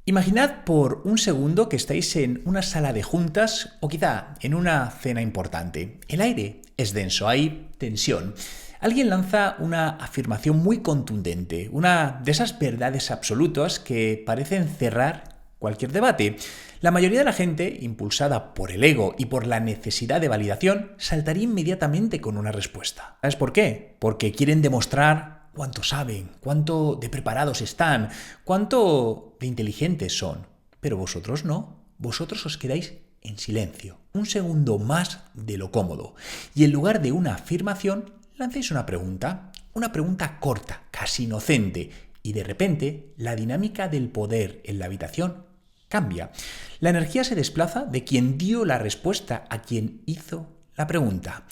Imaginad por un segundo que estáis en una sala de juntas o quizá en una cena importante. El aire es denso, hay tensión. Alguien lanza una afirmación muy contundente, una de esas verdades absolutas que parecen cerrar cualquier debate. La mayoría de la gente, impulsada por el ego y por la necesidad de validación, saltaría inmediatamente con una respuesta. ¿Sabes por qué? Porque quieren demostrar cuánto saben, cuánto de preparados están, cuánto de inteligentes son. Pero vosotros no, vosotros os quedáis en silencio, un segundo más de lo cómodo, y en lugar de una afirmación, lancéis una pregunta corta, casi inocente, y de repente la dinámica del poder en la habitación cambia. La energía se desplaza de quien dio la respuesta a quien hizo la pregunta.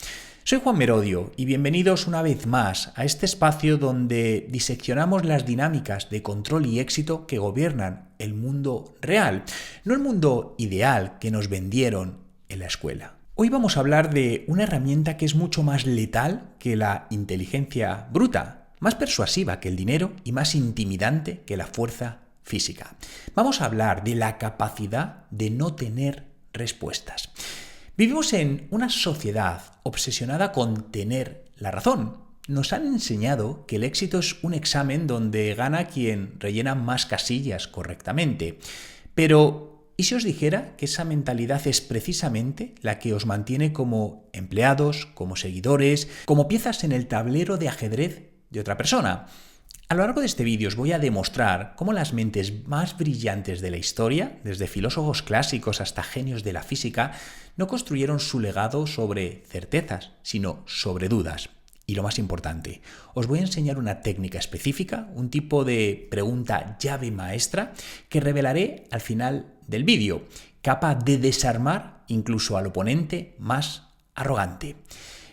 Soy Juan Merodio y bienvenidos una vez más a este espacio donde diseccionamos las dinámicas de control y éxito que gobiernan el mundo real, no el mundo ideal que nos vendieron en la escuela. Hoy vamos a hablar de una herramienta que es mucho más letal que la inteligencia bruta, más persuasiva que el dinero y más intimidante que la fuerza física. Vamos a hablar de la capacidad de no tener respuestas. Vivimos en una sociedad obsesionada con tener la razón. Nos han enseñado que el éxito es un examen donde gana quien rellena más casillas correctamente. Pero, ¿y si os dijera que esa mentalidad es precisamente la que os mantiene como empleados, como seguidores, como piezas en el tablero de ajedrez de otra persona? A lo largo de este vídeo os voy a demostrar cómo las mentes más brillantes de la historia, desde filósofos clásicos hasta genios de la física, no construyeron su legado sobre certezas, sino sobre dudas. Y lo más importante, os voy a enseñar una técnica específica, un tipo de pregunta llave maestra que revelaré al final del vídeo, capaz de desarmar incluso al oponente más arrogante.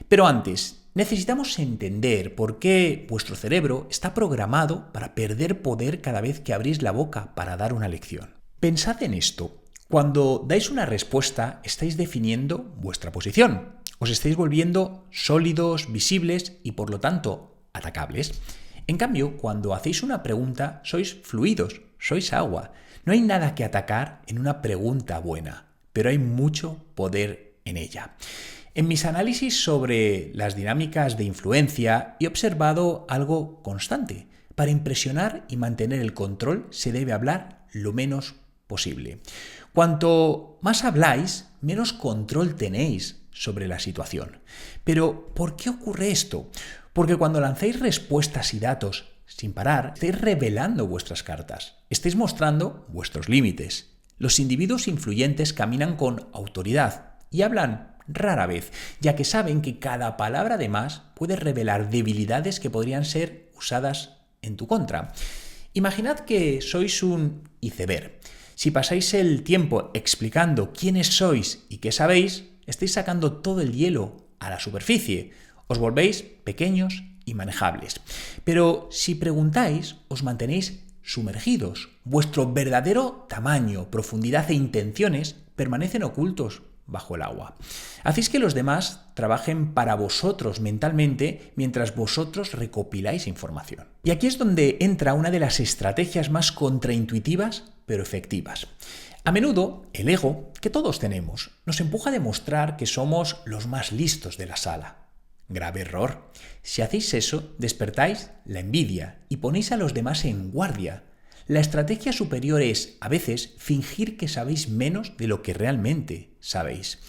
Pero antes, necesitamos entender por qué vuestro cerebro está programado para perder poder cada vez que abrís la boca para dar una lección. Pensad en esto. Cuando dais una respuesta, estáis definiendo vuestra posición. Os estáis volviendo sólidos, visibles y, por lo tanto, atacables. En cambio, cuando hacéis una pregunta, sois fluidos, sois agua. No hay nada que atacar en una pregunta buena, pero hay mucho poder en ella. En mis análisis sobre las dinámicas de influencia he observado algo constante. Para impresionar y mantener el control se debe hablar lo menos posible. Cuanto más habláis, menos control tenéis sobre la situación. Pero, ¿por qué ocurre esto? Porque cuando lanzáis respuestas y datos sin parar, estáis revelando vuestras cartas, estáis mostrando vuestros límites. Los individuos influyentes caminan con autoridad y hablan rara vez, ya que saben que cada palabra de más puede revelar debilidades que podrían ser usadas en tu contra. Imaginad que sois un iceberg. Si pasáis el tiempo explicando quiénes sois y qué sabéis, estáis sacando todo el hielo a la superficie. Os volvéis pequeños y manejables. Pero si preguntáis, os mantenéis sumergidos. Vuestro verdadero tamaño, profundidad e intenciones permanecen ocultos bajo el agua. Hacéis que los demás trabajen para vosotros mentalmente mientras vosotros recopiláis información. Y aquí es donde entra una de las estrategias más contraintuitivas, pero efectivas. A menudo, el ego, que todos tenemos, nos empuja a demostrar que somos los más listos de la sala. Grave error. Si hacéis eso, despertáis la envidia y ponéis a los demás en guardia. La estrategia superior es, a veces, fingir que sabéis menos de lo que realmente sabéis.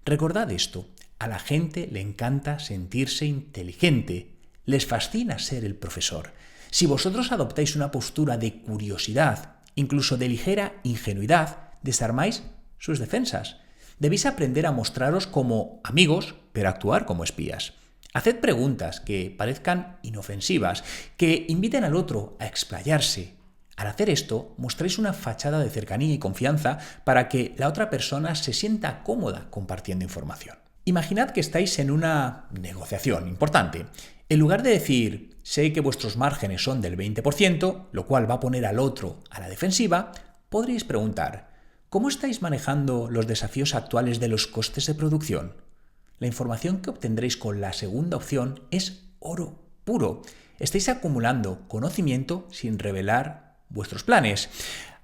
Recordad esto, a la gente le encanta sentirse inteligente, les fascina ser el profesor. Si vosotros adoptáis una postura de curiosidad, incluso de ligera ingenuidad, desarmáis sus defensas. Debéis aprender a mostraros como amigos, pero actuar como espías. Haced preguntas que parezcan inofensivas, que inviten al otro a explayarse. Al hacer esto, mostréis una fachada de cercanía y confianza para que la otra persona se sienta cómoda compartiendo información. Imaginad que estáis en una negociación importante. En lugar de decir, sé que vuestros márgenes son del 20%, lo cual va a poner al otro a la defensiva, podríais preguntar, ¿cómo estáis manejando los desafíos actuales de los costes de producción? La información que obtendréis con la segunda opción es oro puro. Estáis acumulando conocimiento sin revelar vuestros planes.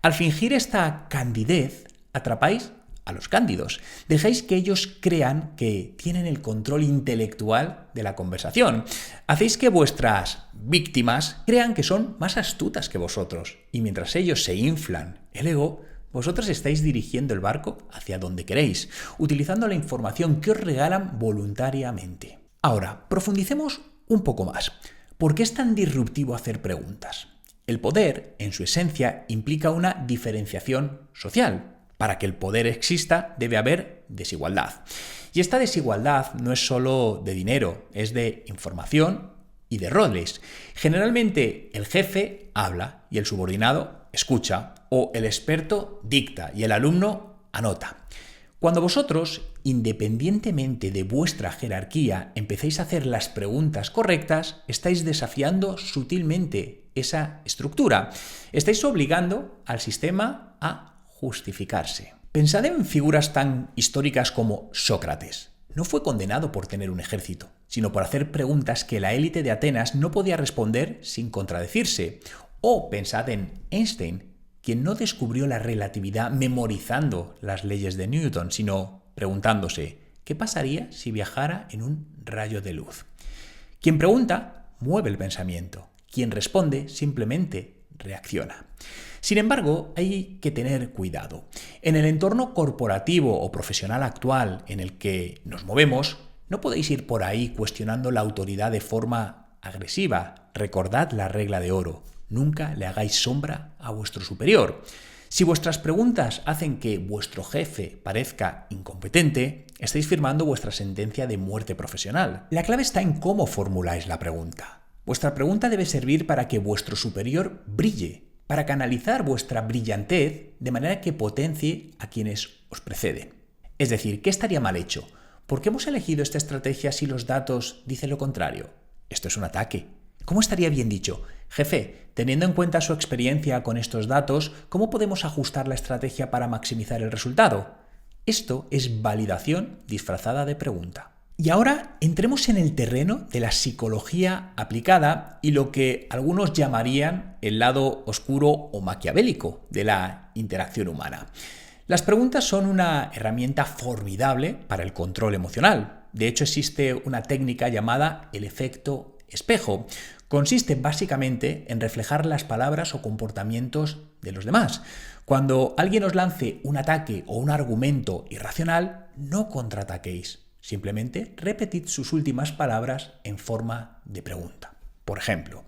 Al fingir esta candidez, atrapáis a los cándidos. Dejáis que ellos crean que tienen el control intelectual de la conversación. Hacéis que vuestras víctimas crean que son más astutas que vosotros. Y mientras ellos se inflan el ego, vosotros estáis dirigiendo el barco hacia donde queréis, utilizando la información que os regalan voluntariamente. Ahora, profundicemos un poco más. ¿Por qué es tan disruptivo hacer preguntas? El poder, en su esencia, implica una diferenciación social. Para que el poder exista, debe haber desigualdad. Y esta desigualdad no es solo de dinero, es de información y de roles. Generalmente el jefe habla y el subordinado escucha, o el experto dicta y el alumno anota. Cuando vosotros, independientemente de vuestra jerarquía, empecéis a hacer las preguntas correctas, estáis desafiando sutilmente esa estructura. Estáis obligando al sistema a justificarse. Pensad en figuras tan históricas como Sócrates. No fue condenado por tener un ejército, sino por hacer preguntas que la élite de Atenas no podía responder sin contradecirse. O pensad en Einstein, quien no descubrió la relatividad memorizando las leyes de Newton, sino preguntándose, ¿qué pasaría si viajara en un rayo de luz? Quien pregunta mueve el pensamiento, quien responde simplemente reacciona. Sin embargo, hay que tener cuidado. En el entorno corporativo o profesional actual en el que nos movemos, no podéis ir por ahí cuestionando la autoridad de forma agresiva. Recordad la regla de oro. Nunca le hagáis sombra a vuestro superior. Si vuestras preguntas hacen que vuestro jefe parezca incompetente, estáis firmando vuestra sentencia de muerte profesional. La clave está en cómo formuláis la pregunta. Vuestra pregunta debe servir para que vuestro superior brille, para canalizar vuestra brillantez de manera que potencie a quienes os preceden. Es decir, ¿qué estaría mal hecho? ¿Por qué hemos elegido esta estrategia si los datos dicen lo contrario? Esto es un ataque. ¿Cómo estaría bien dicho? Jefe, teniendo en cuenta su experiencia con estos datos, ¿cómo podemos ajustar la estrategia para maximizar el resultado? Esto es validación disfrazada de pregunta. Y ahora entremos en el terreno de la psicología aplicada y lo que algunos llamarían el lado oscuro o maquiavélico de la interacción humana. Las preguntas son una herramienta formidable para el control emocional. De hecho, existe una técnica llamada el efecto espejo. Consiste básicamente en reflejar las palabras o comportamientos de los demás. Cuando alguien os lance un ataque o un argumento irracional, no contraataquéis. Simplemente repetid sus últimas palabras en forma de pregunta. Por ejemplo,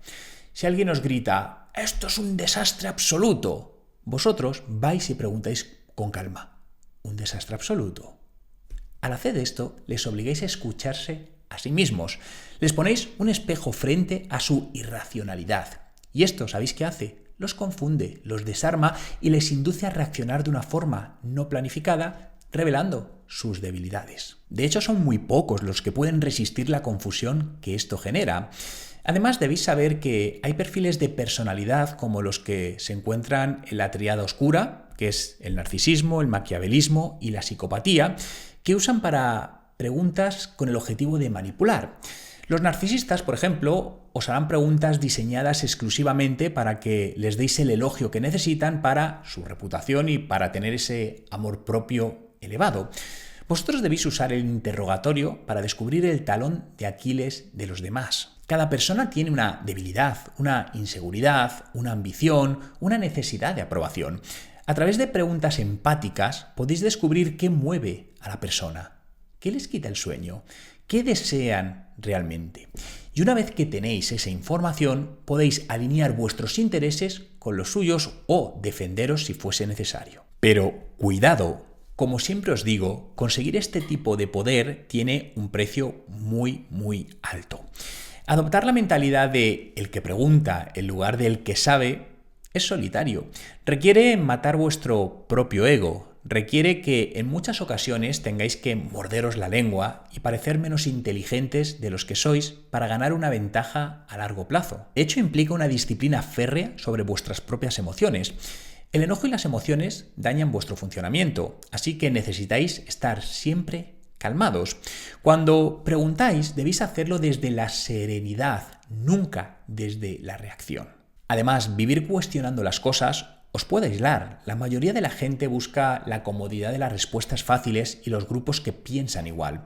si alguien os grita «esto es un desastre absoluto», vosotros vais y preguntáis con calma «¿un desastre absoluto?». Al hacer esto, les obligáis a escucharse a sí mismos. Les ponéis un espejo frente a su irracionalidad. Y esto, ¿sabéis qué hace? Los confunde, los desarma y les induce a reaccionar de una forma no planificada, revelando sus debilidades. De hecho, son muy pocos los que pueden resistir la confusión que esto genera. Además, debéis saber que hay perfiles de personalidad como los que se encuentran en la tríada oscura, que es el narcisismo, el maquiavelismo y la psicopatía, que usan para preguntas con el objetivo de manipular. Los narcisistas, por ejemplo, os harán preguntas diseñadas exclusivamente para que les deis el elogio que necesitan para su reputación y para tener ese amor propio elevado. Vosotros debéis usar el interrogatorio para descubrir el talón de Aquiles de los demás. Cada persona tiene una debilidad, una inseguridad, una ambición, una necesidad de aprobación. A través de preguntas empáticas podéis descubrir qué mueve a la persona, qué les quita el sueño, qué desean realmente. Y una vez que tenéis esa información, podéis alinear vuestros intereses con los suyos o defenderos si fuese necesario. Pero cuidado. Como siempre os digo, conseguir este tipo de poder tiene un precio muy, muy alto. Adoptar la mentalidad de el que pregunta en lugar del que sabe es solitario. Requiere matar vuestro propio ego. Requiere que en muchas ocasiones tengáis que morderos la lengua y parecer menos inteligentes de los que sois para ganar una ventaja a largo plazo. De hecho, implica una disciplina férrea sobre vuestras propias emociones. El enojo y las emociones dañan vuestro funcionamiento, así que necesitáis estar siempre calmados. Cuando preguntáis, debéis hacerlo desde la serenidad, nunca desde la reacción. Además, vivir cuestionando las cosas os puede aislar. La mayoría de la gente busca la comodidad de las respuestas fáciles y los grupos que piensan igual.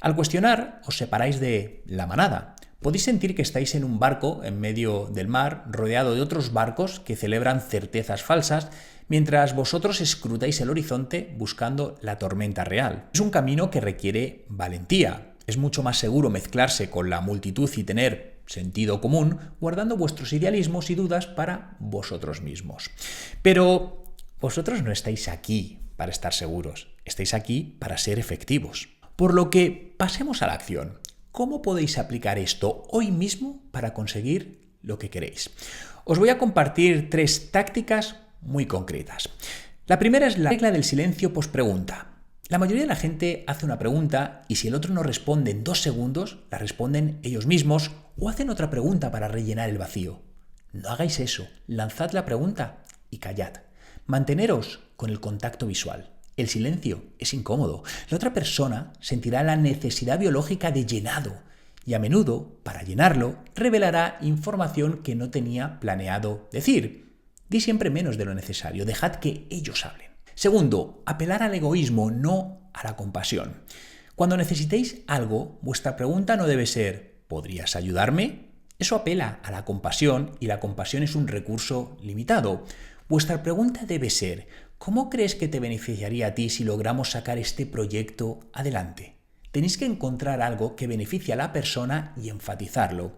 Al cuestionar, os separáis de la manada. Podéis sentir que estáis en un barco en medio del mar, rodeado de otros barcos que celebran certezas falsas, mientras vosotros escrutáis el horizonte buscando la tormenta real. Es un camino que requiere valentía. Es mucho más seguro mezclarse con la multitud y tener sentido común, guardando vuestros idealismos y dudas para vosotros mismos. Pero vosotros no estáis aquí para estar seguros, estáis aquí para ser efectivos. Por lo que pasemos a la acción. ¿Cómo podéis aplicar esto hoy mismo para conseguir lo que queréis? Os voy a compartir 3 tácticas muy concretas. La primera es la regla del silencio pospregunta. La mayoría de la gente hace una pregunta y si el otro no responde en 2 segundos, la responden ellos mismos o hacen otra pregunta para rellenar el vacío. No hagáis eso, lanzad la pregunta y callad. Manteneros con el contacto visual. El silencio es incómodo. La otra persona sentirá la necesidad biológica de llenado y a menudo, para llenarlo, revelará información que no tenía planeado decir. Di siempre menos de lo necesario, dejad que ellos hablen. Segundo, apelar al egoísmo, no a la compasión. Cuando necesitéis algo, vuestra pregunta no debe ser ¿podrías ayudarme? Eso apela a la compasión y la compasión es un recurso limitado. Vuestra pregunta debe ser ¿cómo crees que te beneficiaría a ti si logramos sacar este proyecto adelante? Tenéis que encontrar algo que beneficie a la persona y enfatizarlo.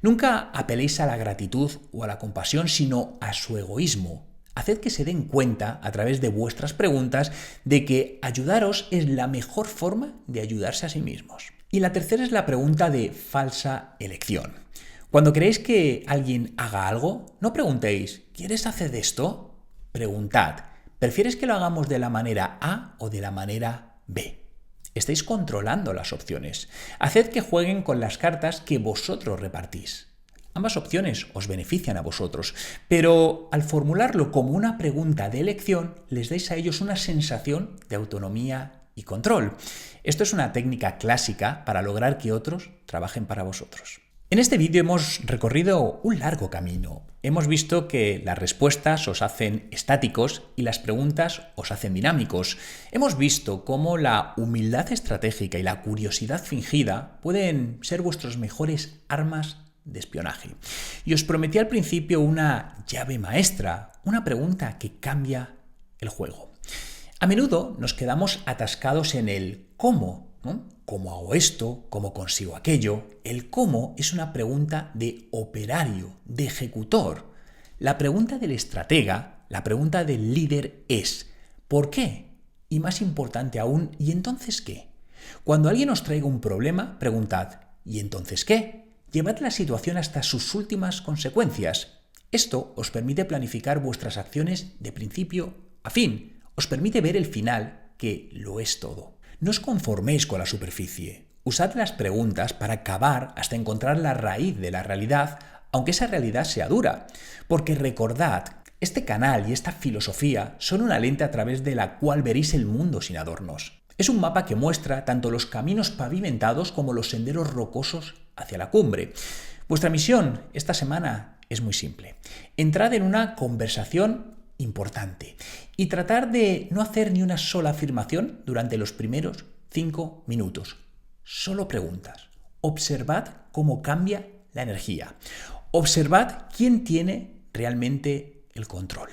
Nunca apeléis a la gratitud o a la compasión, sino a su egoísmo. Haced que se den cuenta, a través de vuestras preguntas, de que ayudaros es la mejor forma de ayudarse a sí mismos. Y la tercera es la pregunta de falsa elección. Cuando queréis que alguien haga algo, no preguntéis ¿quieres hacer esto? Preguntad ¿prefieres que lo hagamos de la manera A o de la manera B? Estáis controlando las opciones. Haced que jueguen con las cartas que vosotros repartís. Ambas opciones os benefician a vosotros, pero al formularlo como una pregunta de elección, les dais a ellos una sensación de autonomía y control. Esto es una técnica clásica para lograr que otros trabajen para vosotros. En este vídeo hemos recorrido un largo camino. Hemos visto que las respuestas os hacen estáticos y las preguntas os hacen dinámicos. Hemos visto cómo la humildad estratégica y la curiosidad fingida pueden ser vuestros mejores armas de espionaje. Y os prometí al principio una llave maestra, una pregunta que cambia el juego. A menudo nos quedamos atascados en el cómo, ¿no? ¿Cómo hago esto? ¿Cómo consigo aquello? El cómo es una pregunta de operario, de ejecutor. La pregunta del estratega, la pregunta del líder es ¿por qué? Y más importante aún, ¿y entonces qué? Cuando alguien os traiga un problema, preguntad ¿y entonces qué? Llevad la situación hasta sus últimas consecuencias. Esto os permite planificar vuestras acciones de principio a fin. Os permite ver el final, que lo es todo. No os conforméis con la superficie. Usad las preguntas para cavar hasta encontrar la raíz de la realidad, aunque esa realidad sea dura. Porque recordad, este canal y esta filosofía son una lente a través de la cual veréis el mundo sin adornos. Es un mapa que muestra tanto los caminos pavimentados como los senderos rocosos hacia la cumbre. Vuestra misión esta semana es muy simple. Entrad en una conversación importante y tratar de no hacer ni una sola afirmación durante los primeros 5 minutos. Solo preguntas. Observad cómo cambia la energía. Observad quién tiene realmente el control.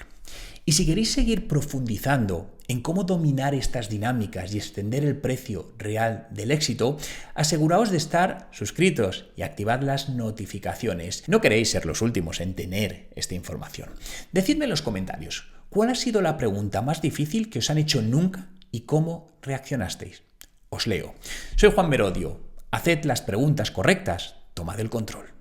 Y si queréis seguir profundizando en cómo dominar estas dinámicas y extender el precio real del éxito, aseguraos de estar suscritos y activad las notificaciones. No queréis ser los últimos en tener esta información. Decidme en los comentarios, ¿cuál ha sido la pregunta más difícil que os han hecho nunca y cómo reaccionasteis? Os leo. Soy Juan Merodio. Haced las preguntas correctas. Tomad el control.